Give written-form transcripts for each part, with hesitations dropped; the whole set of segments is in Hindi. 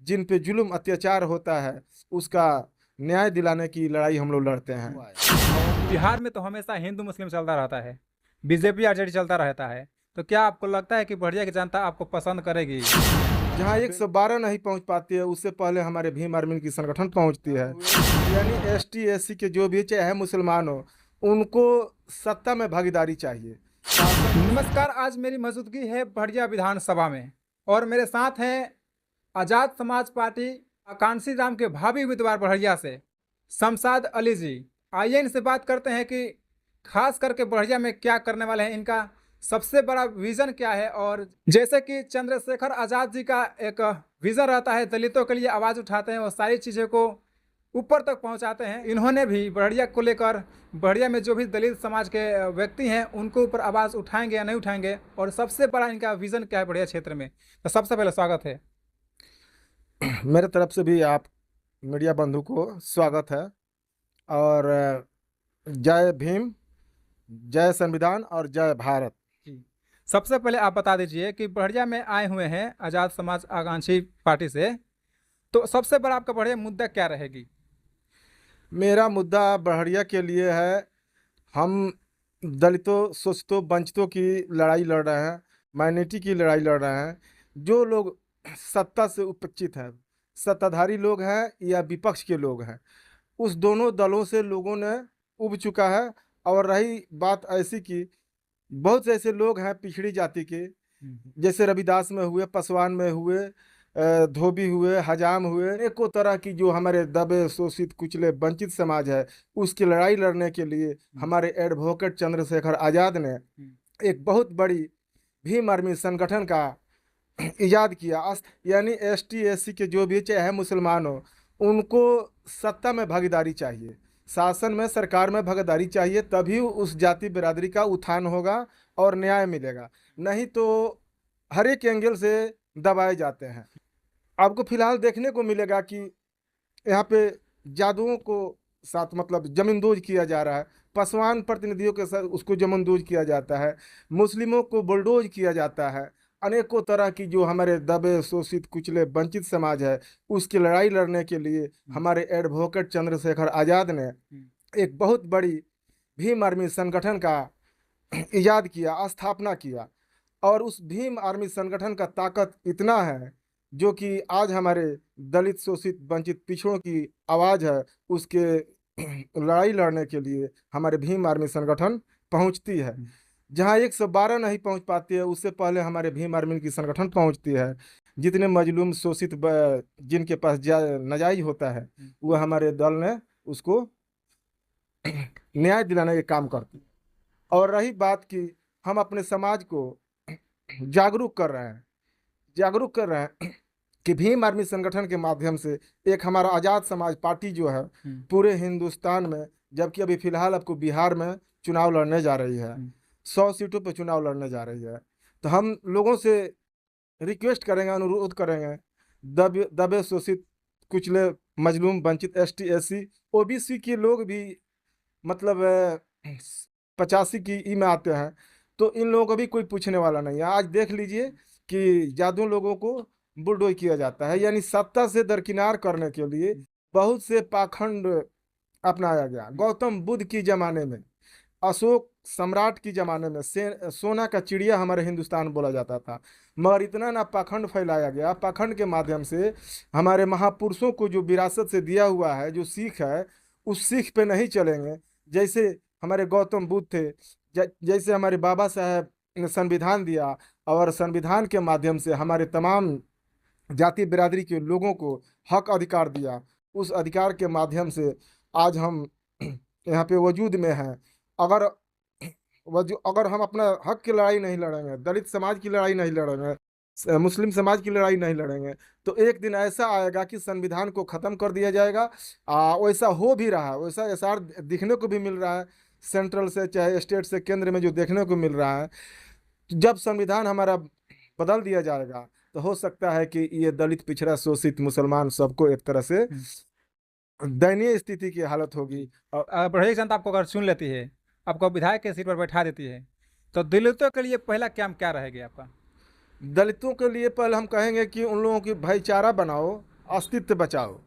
जिन पे जुल्म अत्याचार होता है उसका न्याय दिलाने की लड़ाई हम लोग लड़ते हैं। बिहार में तो हमेशा हिंदू मुस्लिम चलता रहता है, बीजेपी आरजेडी चलता रहता है। तो क्या आपको लगता है कि बढ़िया की जनता आपको पसंद करेगी? जहाँ 112 नहीं पहुँच पाती है उससे पहले हमारे भीम आर्मी की संगठन पहुँचती है। यानी एसटी एससी के जो भी चाहे मुसलमान हो उनको सत्ता में भागीदारी चाहिए। नमस्कार, आज मेरी मौजूदगी है बढ़िया विधानसभा में और मेरे साथ हैं आजाद समाज पार्टी कांसी राम के भावी उम्मीदवार बढ़िया से शमशाद अली जी। आइए इनसे बात करते हैं कि खास करके बढ़िया में क्या करने वाले हैं, इनका सबसे बड़ा विजन क्या है। और जैसे कि चंद्रशेखर आजाद जी का एक विजन रहता है, दलितों के लिए आवाज़ उठाते हैं और सारी चीज़ों को ऊपर तक पहुंचाते हैं। इन्होंने भी बढ़िया को लेकर बढ़िया में जो भी दलित समाज के व्यक्ति हैं उनको ऊपर आवाज़ उठाएंगे या नहीं उठाएंगे, और सबसे बड़ा इनका विजन क्या है बढ़िया क्षेत्र में। तो सबसे पहले स्वागत है। मेरे तरफ से भी आप मीडिया बंधु को स्वागत है। और जय भीम, जय संविधान और जय भारत। जी, सबसे पहले आप बता दीजिए कि बढ़िया में आए हुए हैं आज़ाद समाज आकांक्षी पार्टी से, तो सबसे बड़ा आपका बढ़िया मुद्दा क्या रहेगी? मेरा मुद्दा बढ़िया के लिए है, हम दलितों शोषितों वंचितों की लड़ाई लड़ रहे हैं, माइनॉरिटी की लड़ाई लड़ रहे हैं। जो लोग सत्ता से उपचित हैं, सत्ताधारी लोग हैं या विपक्ष के लोग हैं, उस दोनों दलों से लोगों ने उब चुका है। और रही बात ऐसी कि बहुत से ऐसे लोग हैं पिछड़ी जाति के, जैसे रविदास में हुए, पासवान में हुए, धोबी हुए, हजाम हुए, एको तरह की जो हमारे दबे शोषित कुचले वंचित समाज है उसकी लड़ाई लड़ने के लिए हमारे एडवोकेट चंद्रशेखर आज़ाद ने एक बहुत बड़ी भीम आर्मी संगठन का इजाद किया। यानी एसटी एससी के जो भी चाहे मुसलमान हो उनको सत्ता में भागीदारी चाहिए, शासन में सरकार में भागीदारी चाहिए, तभी उस जाति बिरादरी का उत्थान होगा और न्याय मिलेगा। नहीं तो हर एक एंगल से दबाए जाते हैं। आपको फिलहाल देखने को मिलेगा कि यहाँ पे जादुओं को साथ मतलब जमींदोज किया जा रहा है, पासवान प्रतिनिधियों के साथ उसको जमींदोज किया जाता है, मुस्लिमों को बुलडोज किया जाता है। अनेकों तरह की जो हमारे दबे शोषित कुचले वंचित समाज है उसकी लड़ाई लड़ने के लिए हमारे एडवोकेट चंद्रशेखर आज़ाद ने एक बहुत बड़ी भीम आर्मी संगठन का इजाद किया, स्थापना किया। और उस भीम आर्मी संगठन का ताकत इतना है जो कि आज हमारे दलित शोषित वंचित पिछड़ों की आवाज़ है, उसके लड़ाई लड़ने के लिए हमारे भीम आर्मी संगठन पहुंचती है। जहां 112 नहीं पहुंच पाती है उससे पहले हमारे भीम आर्मी की संगठन पहुंचती है। जितने मजलूम शोषित जिनके पास नाजायज होता है वो हमारे दल ने उसको न्याय दिलाने के काम करती है। और रही बात कि हम अपने समाज को जागरूक कर रहे हैं, कि भीम आर्मी संगठन के माध्यम से एक हमारा आज़ाद समाज पार्टी जो है पूरे हिंदुस्तान में, जबकि अभी फिलहाल आपको बिहार में चुनाव लड़ने जा रही है, 100 सीटों पर चुनाव लड़ने जा रही है, तो हम लोगों से रिक्वेस्ट करेंगे, अनुरोध करेंगे, दबे शोषित कुचले मजलूम वंचित एसटी एससी ओबीसी के लोग भी मतलब 85 की ई में आते हैं, तो इन लोगों को भी कोई पूछने वाला नहीं है। आज देख लीजिए कि जादू लोगों को बुलडोज किया जाता है, यानी सत्ता से दरकिनार करने के लिए बहुत से पाखंड अपनाया गया। गौतम बुद्ध की जमाने में, अशोक सम्राट की जमाने में सोना का चिड़िया हमारे हिंदुस्तान बोला जाता था, मगर इतना ना पाखंड फैलाया गया। पाखंड के माध्यम से हमारे महापुरुषों को जो विरासत से दिया हुआ है, जो सीख है, उस सीख पे नहीं चलेंगे। जैसे हमारे गौतम बुद्ध थे, जैसे हमारे बाबा साहब ने संविधान दिया और संविधान के माध्यम से हमारे तमाम जाति बिरादरी के लोगों को हक अधिकार दिया, उस अधिकार के माध्यम से आज हम यहाँ पे वजूद में हैं। अगर हम अपना हक की लड़ाई नहीं लड़ेंगे, दलित समाज की लड़ाई नहीं लड़ेंगे, मुस्लिम समाज की लड़ाई नहीं लड़ेंगे, तो एक दिन ऐसा आएगा कि संविधान को ख़त्म कर दिया जाएगा। वैसा हो भी रहा है, वैसा एसआर दिखने को भी मिल रहा है, सेंट्रल से चाहे स्टेट से केंद्र में जो देखने को मिल रहा है। जब संविधान हमारा बदल दिया जाएगा तो हो सकता है कि ये दलित पिछड़ा शोषित मुसलमान सबको एक तरह से दयनीय स्थिति की हालत होगी। और बढ़िया जनता आपको अगर चुन लेती है, आपको विधायक के सीट पर बैठा देती है, तो दलितों के लिए पहला काम क्या रहेगा आपका? दलितों के लिए पहले हम कहेंगे कि उन लोगों की भाईचारा बनाओ अस्तित्व बचाओ।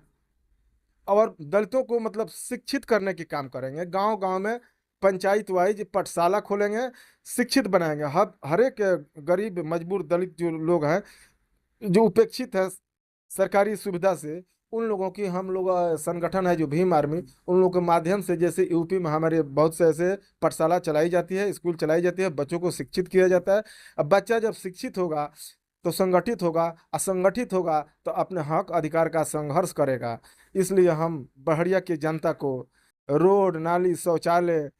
और दलितों को मतलब शिक्षित करने के काम करेंगे। गांव गांव में पंचायत वाइज पाठशाला खोलेंगे, शिक्षित बनाएंगे। हर एक गरीब मजबूर दलित जो लोग हैं, जो उपेक्षित है सरकारी सुविधा से, उन लोगों की हम लोग संगठन है जो भीम आर्मी, उन लोगों के माध्यम से, जैसे यूपी में हमारे बहुत से ऐसे पाठशाला चलाई जाती है, स्कूल चलाई जाती है, बच्चों को शिक्षित किया जाता है। अब बच्चा जब शिक्षित होगा तो संगठित होगा, असंगठित होगा तो अपने हक अधिकार का संघर्ष करेगा। इसलिए हम बड़हरिया की जनता को रोड नाली शौचालय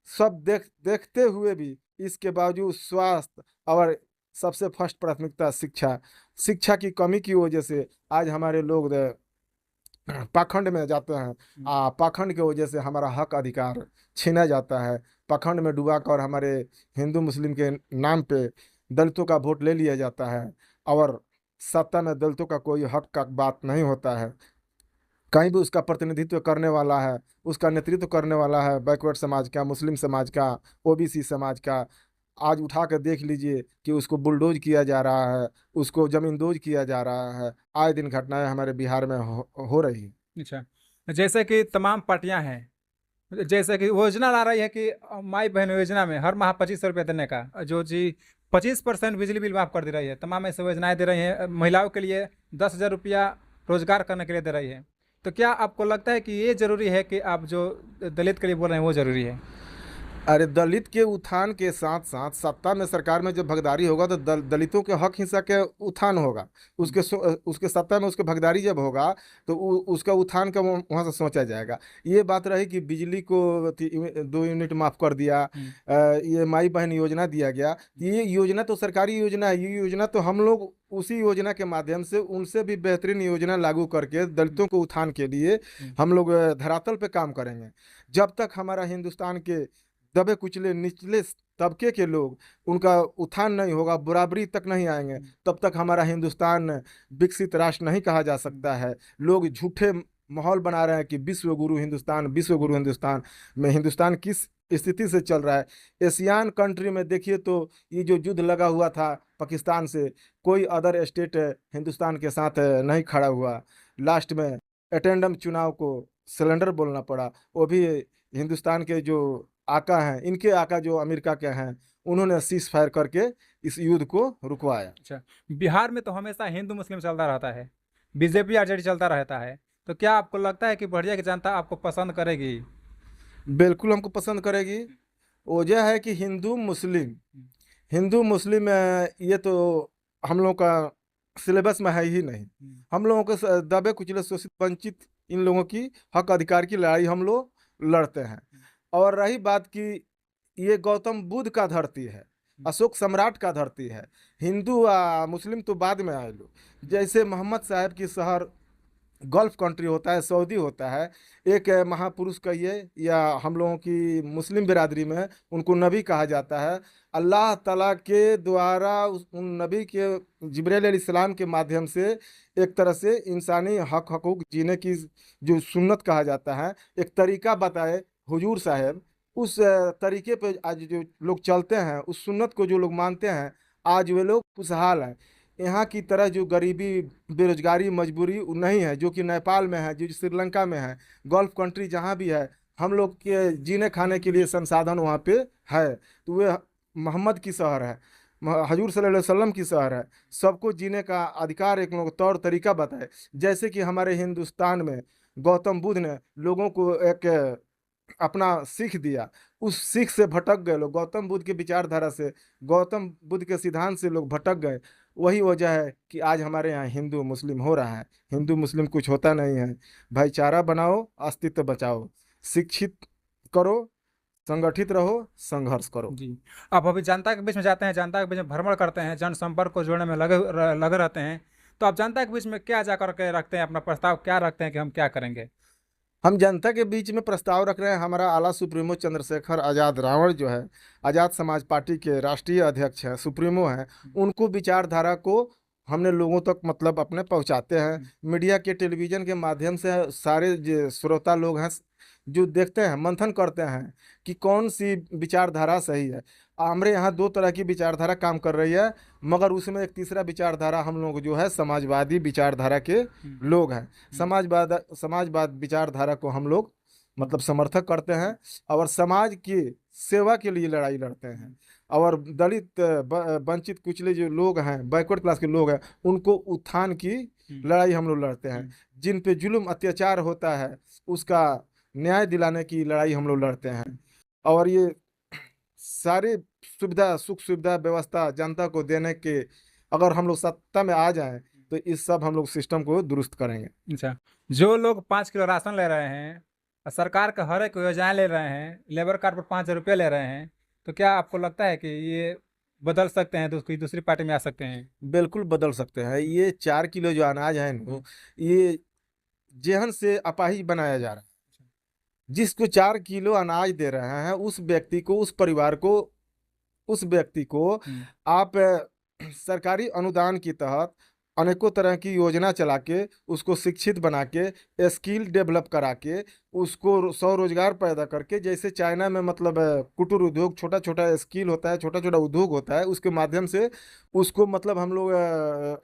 सब देखते हुए भी, इसके बावजूद स्वास्थ्य और सबसे फर्स्ट प्राथमिकता शिक्षा, शिक्षा की कमी की वजह से आज हमारे लोग पाखंड में जाते हैं। पाखंड की वजह से हमारा हक अधिकार छीना जाता है। पाखंड में डुबा कर हमारे हिंदू मुस्लिम के नाम पे दलितों का वोट ले लिया जाता है, और सत्ता में दलितों का कोई हक का बात नहीं होता है। कहीं भी उसका प्रतिनिधित्व करने वाला है, उसका नेतृत्व करने वाला है बैकवर्ड समाज का, मुस्लिम समाज का, ओबीसी समाज का। आज उठा कर देख लीजिए कि उसको बुलडोज किया जा रहा है, उसको जमींदोज किया जा रहा है। आए दिन घटनाएं हमारे बिहार में हो रही हैं। अच्छा, जैसे कि तमाम पार्टियां हैं, जैसे कि योजना ला रही है कि माई बहन योजना में हर माह 2500 रुपये देने का, जो जी 25% बिजली बिल माफ़ कर दे रही है, तमाम ऐसे योजनाएं दे रही हैं। महिलाओं के लिए 10,000 रुपया रोजगार करने के लिए दे रही है। तो क्या आपको लगता है कि ये ज़रूरी है कि आप जो दलित के लिए बोल रहे हैं वो ज़रूरी है? अरे दलित के उत्थान के साथ साथ सत्ता में सरकार में जब भागीदारी होगा तो दलितों के हक हिस्सा के उत्थान होगा। उसके सत्ता में उसके भागीदारी जब होगा तो उसका उत्थान का वहाँ से सोचा जाएगा। ये बात रही कि बिजली को 2 यूनिट माफ़ कर दिया, ये माई बहन योजना दिया गया, ये योजना तो सरकारी योजना है। ये योजना तो हम लोग उसी योजना के माध्यम से उनसे भी बेहतरीन योजना लागू करके दलितों को उत्थान के लिए हम लोग धरातल पे काम करेंगे। जब तक हमारा हिंदुस्तान के दबे कुचले निचले तबके के लोग, उनका उत्थान नहीं होगा, बराबरी तक नहीं आएंगे, तब तक हमारा हिंदुस्तान विकसित राष्ट्र नहीं कहा जा सकता है। लोग झूठे माहौल बना रहे हैं कि विश्व गुरु हिंदुस्तान, विश्व गुरु हिंदुस्तान में हिंदुस्तान किस स्थिति से चल रहा है। एशियान कंट्री में देखिए तो ये जो युद्ध लगा हुआ था पाकिस्तान से, कोई अदर स्टेट हिंदुस्तान के साथ नहीं खड़ा हुआ। लास्ट में अटेंडम चुनाव को सिलेंडर बोलना पड़ा, वो भी हिंदुस्तान के जो आका हैं, इनके आका जो अमेरिका के हैं, उन्होंने सीज फायर करके इस युद्ध को रुकवाया। अच्छा, बिहार में तो हमेशा हिंदू मुस्लिम चलता रहता है, बीजेपी आरजेडी चलता रहता है। तो क्या आपको लगता है कि बड़हरिया की जनता आपको पसंद करेगी? बिल्कुल हमको पसंद करेगी। वजह है कि हिंदू मुस्लिम ये तो हम लोगों का सिलेबस में है ही नहीं। हम लोगों के दबे कुचले शोषित वंचित इन लोगों की हक अधिकार की लड़ाई हम लोग लड़ते हैं। और रही बात कि ये गौतम बुद्ध का धरती है, अशोक सम्राट का धरती है। हिंदू मुस्लिम तो बाद में आए लोग। जैसे मोहम्मद साहब की शहर गल्फ कंट्री होता है, सऊदी होता है, एक महापुरुष कहिए या हम लोगों की मुस्लिम बिरादरी में उनको नबी कहा जाता है। अल्लाह ताला के द्वारा उन नबी के जिब्राइल अलैहिस्सलाम के माध्यम से एक तरह से इंसानी हक हकूक जीने की जो सुन्नत कहा जाता है, एक तरीका बताए हुजूर साहब, उस तरीके पे आज जो लोग चलते हैं, उस सुन्नत को जो लोग मानते हैं, आज वे लोग खुशहाल हैं। यहाँ की तरह जो गरीबी, बेरोजगारी, मजबूरी नहीं है जो कि नेपाल में है, जो श्रीलंका में है, गल्फ कंट्री जहाँ भी है। हम लोग के जीने खाने के लिए संसाधन वहाँ पे है। तो वे मोहम्मद की शहर है, हजूर सल्लल्लाहु अलैहि वसल्लम की शहर है। सबको जीने का अधिकार एक लोग तौर तरीका बताए। जैसे कि हमारे हिंदुस्तान में गौतम बुद्ध ने लोगों को एक अपना सीख दिया, उस सीख से भटक गए लोग। गौतम बुद्ध के विचारधारा से, गौतम बुद्ध के सिद्धांत से लोग भटक गए। वही वजह है कि आज हमारे यहाँ हिंदू मुस्लिम हो रहा है। हिंदू मुस्लिम कुछ होता नहीं है। भाईचारा बनाओ, अस्तित्व बचाओ, शिक्षित करो, संगठित रहो, संघर्ष करो। जी, आप अभी जनता के बीच में जाते हैं, जनता के बीच में भ्रमण करते हैं, जनसंपर्क को जोड़ने में लगे रहते हैं। तो आप जनता के बीच में क्या जाकर के रखते हैं, अपना प्रस्ताव क्या रखते हैं कि हम क्या करेंगे? हम जनता के बीच में प्रस्ताव रख रहे हैं। हमारा आला सुप्रीमो चंद्रशेखर आज़ाद रावण जो है, आज़ाद समाज पार्टी के राष्ट्रीय अध्यक्ष हैं, सुप्रीमो हैं, उनको विचारधारा को हमने लोगों तक मतलब अपने पहुंचाते हैं। मीडिया के टेलीविज़न के माध्यम से सारे जो श्रोता लोग हैं, जो देखते हैं, मंथन करते हैं कि कौन सी विचारधारा सही है। हमारे यहाँ दो तरह की विचारधारा काम कर रही है, मगर उसमें एक तीसरा विचारधारा हम लोग जो है समाजवादी विचारधारा के लोग हैं। समाजवाद विचारधारा को हम लोग मतलब समर्थक करते हैं और समाज की सेवा के लिए लड़ाई लड़ते हैं। और दलित वंचित कुचले जो लोग हैं, बैकवर्ड क्लास के लोग हैं, उनको उत्थान की लड़ाई हम लोग लड़ते हैं। जिन पे जुल्म अत्याचार होता है उसका न्याय दिलाने की लड़ाई हम लोग लड़ते हैं। और ये सारी सुविधा, सुख सुविधा व्यवस्था जनता को देने के अगर हम लोग सत्ता में आ जाएं तो इस सब हम लोग सिस्टम को दुरुस्त करेंगे। अच्छा, जो लोग 5 किलो राशन ले रहे हैं और सरकार का हर एक योजनाएं ले रहे हैं, लेबर कार्ड पर 5 रुपये ले रहे हैं, तो क्या आपको लगता है कि ये बदल सकते हैं तो कोई दूसरी पार्टी में आ सकते हैं? बिल्कुल बदल सकते हैं। ये 4 किलो जो अनाज है ना, ये जेहन से अपाहिज बनाया जा रहा है। जिसको 4 किलो अनाज दे रहे हैं उस व्यक्ति को, उस परिवार को, उस व्यक्ति को आप सरकारी अनुदान के तहत अनेकों तरह की योजना चला के उसको शिक्षित बना के स्किल डेवलप करा के उसको स्वरोजगार पैदा करके, जैसे चाइना में मतलब कुटीर उद्योग, छोटा छोटा स्किल होता है, छोटा छोटा उद्योग होता है, उसके माध्यम से उसको मतलब हम लोग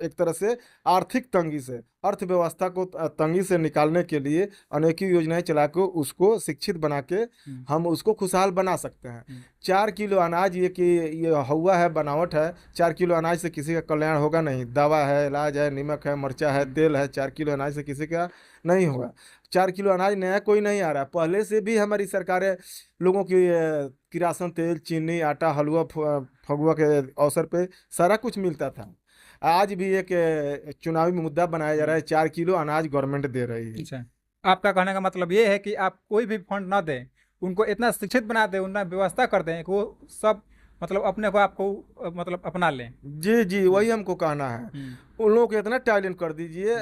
एक तरह से आर्थिक तंगी से, अर्थव्यवस्था को तंगी से निकालने के लिए अनेक योजनाएं चला के उसको शिक्षित बना के हम उसको खुशहाल बना सकते हैं। 4 किलो अनाज ये कि ये हवा है, बनावट है। 4 किलो अनाज से किसी का कल्याण होगा नहीं। दवा है, इलाज है, नमक है, मिर्चा है, तेल है, 4 किलो अनाज से किसी का नहीं होगा। 4 किलो अनाज नया कोई नहीं आ रहा। पहले से भी हमारी सरकारें लोगों की किरासन तेल, चीनी, आटा, हलवा, फगुआ के अवसर पे सारा कुछ मिलता था। आज भी एक चुनावी मुद्दा बनाया जा रहा है, 4 किलो अनाज गवर्नमेंट दे रही है। अच्छा, आपका कहने का मतलब ये है कि आप कोई भी फंड ना दें, उनको इतना शिक्षित बना दें, उतना व्यवस्था कर दें कि वो सब मतलब अपने को आपको मतलब अपना लें। जी जी, वही हमको कहना है। उन लोगों को इतना टैलेंट कर दीजिए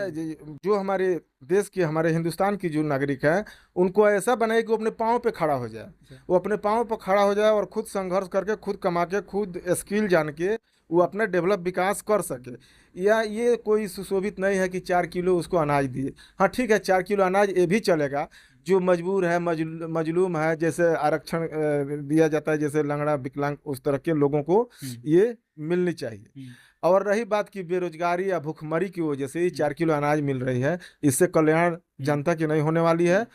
जो हमारे देश के, हमारे हिंदुस्तान की जो नागरिक हैं, उनको ऐसा बनाए कि वो अपने पाँव पे खड़ा हो जाए। वो अपने पाँव पे खड़ा हो जाए और खुद संघर्ष करके, खुद कमा के, खुद स्किल जान के वो अपना डेवलप विकास कर सके। या ये कोई सुशोभित नहीं है कि 4 किलो उसको अनाज दिए। हाँ ठीक है, 4 किलो अनाज ये भी चलेगा। जो मजबूर है, मजलूम है, जैसे आरक्षण दिया जाता है, जैसे लंगड़ा, विकलांग, उस तरह के लोगों को ये मिलनी चाहिए। और रही बात की बेरोजगारी या भूखमरी की वजह से ये 4 किलो अनाज मिल रही है, इससे कल्याण जनता की नहीं होने वाली है।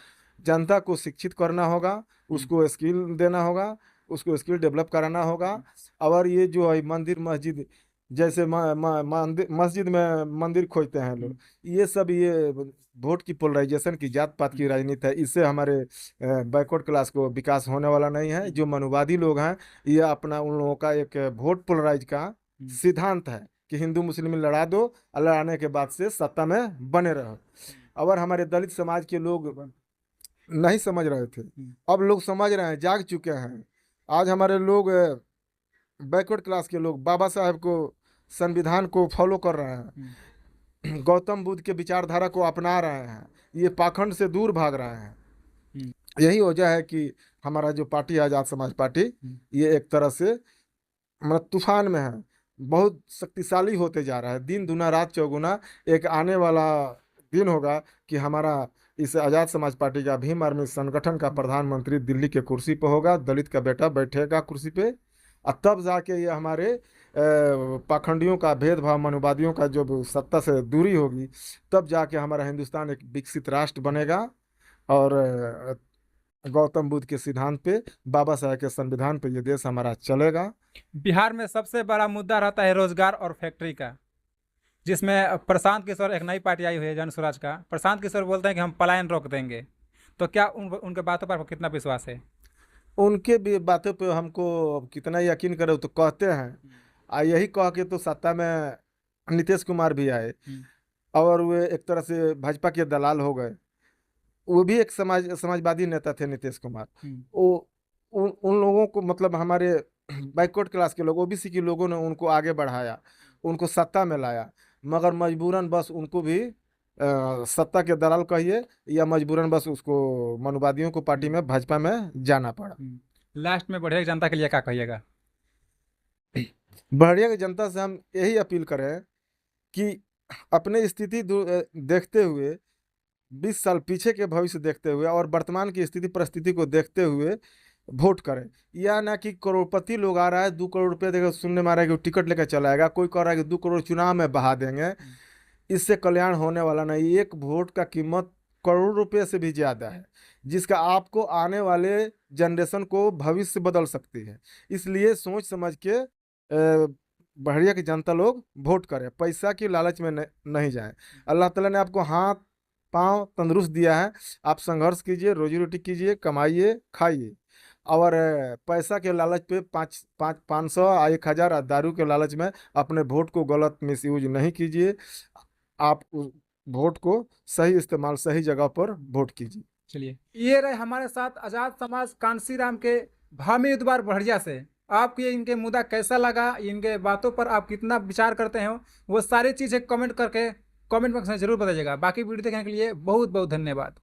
जनता को शिक्षित करना होगा, उसको स्किल देना होगा, उसको स्किल डेवलप कराना होगा। और ये जो है मंदिर मस्जिद, जैसे मस्जिद में मंदिर खोजते हैं लोग, ये सब ये वोट की पोलराइजेशन की, जात पात की राजनीति है। इससे हमारे बैकवर्ड क्लास को विकास होने वाला नहीं है। जो मनुवादी लोग हैं, ये अपना उन लोगों का एक वोट पोलराइज का सिद्धांत है कि हिंदू मुस्लिम लड़ा दो और लड़ाने के बाद से सत्ता में बने रहो। और हमारे दलित समाज के लोग नहीं समझ रहे थे, अब लोग समझ रहे हैं, जाग चुके हैं। आज हमारे लोग बैकवर्ड क्लास के लोग बाबा साहब को, संविधान को फॉलो कर रहे हैं, गौतम बुद्ध के विचारधारा को अपना रहे हैं, ये पाखंड से दूर भाग रहे हैं। यही वजह है कि हमारा जो पार्टी है, आज़ाद समाज पार्टी, ये एक तरह से मतलब तूफान में है, बहुत शक्तिशाली होते जा रहा है। दिन दुना रात चौगुना। एक आने वाला दिन होगा कि हमारा इस आज़ाद समाज पार्टी का, भीम आर्मी संगठन का प्रधानमंत्री दिल्ली के कुर्सी पर होगा, दलित का बेटा बैठेगा कुर्सी पे। और तब जाके ये हमारे पाखंडियों का भेदभाव, मनुवादियों का जो सत्ता से दूरी होगी, तब जाके हमारा हिंदुस्तान एक विकसित राष्ट्र बनेगा। और गौतम बुद्ध के सिद्धांत पे, बाबा साहब के संविधान पे ये देश हमारा चलेगा। बिहार में सबसे बड़ा मुद्दा रहता है रोजगार और फैक्ट्री का, जिसमें प्रशांत किशोर, एक नई पार्टी आई हुई है जन स्वराज का, प्रशांत किशोर बोलते हैं कि हम पलायन रोक देंगे। तो क्या उनके बातों पर आपको कितना विश्वास है? उनके भी बातों पे हमको अब कितना यकीन करे, वो तो कहते हैं। यही कह के तो सत्ता में नीतीश कुमार भी आए और वे एक तरह से भाजपा के दलाल हो गए। वो भी एक समाजवादी नेता थे नीतीश कुमार। वो उन लोगों को मतलब हमारे बैकवर्ड क्लास के लोग, ओबीसी के लोगों ने उनको आगे बढ़ाया, उनको सत्ता में लाया। मगर मजबूरन बस उनको भी सत्ता के दलाल कहिए या मजबूरन बस उसको मनुवादियों को पार्टी में, भाजपा में जाना पड़ा। लास्ट में बढ़िया जनता के लिए क्या कहिएगा? बढ़िया की जनता से हम यही अपील करें कि अपने स्थिति देखते हुए 20 साल पीछे के भविष्य देखते हुए और वर्तमान की स्थिति परिस्थिति को देखते हुए वोट करें। या ना कि करोड़पति लोग आ रहा है 2 करोड़ रुपये देकर सुनने में आ रहा है कि वो टिकट लेकर चला आएगा, कोई कह रहा है कि 2 करोड़ चुनाव में बहा देंगे। इससे कल्याण होने वाला नहीं। एक वोट का कीमत करोड़ रुपए से भी ज्यादा है, जिसका आपको आने वाले जनरेशन को भविष्य बदल सकती है। इसलिए सोच समझ के बहरिया की जनता लोग वोट करें, पैसा की लालच में नहीं जाएं। अल्लाह ताला ने आपको हाथ पांव तंदुरुस्त दिया है, आप संघर्ष कीजिए, रोजी रोटी कीजिए, कमाइए, खाइए। और पैसा के लालच पे 500 1000 दारू के लालच में अपने वोट को गलत मिसयूज नहीं कीजिए। आप उस वोट को सही इस्तेमाल, सही जगह पर वोट कीजिए। चलिए, ये रहे हमारे साथ आजाद समाज कांसी राम के भामी उम्मीदवार बढ़िया से। आपको ये इनके मुद्दा कैसा लगा, इनके बातों पर आप कितना विचार करते हैं, वो सारी चीज़ें कमेंट करके कमेंट बॉक्स में जरूर बताइएगा। बाकी वीडियो देखने के लिए बहुत बहुत धन्यवाद।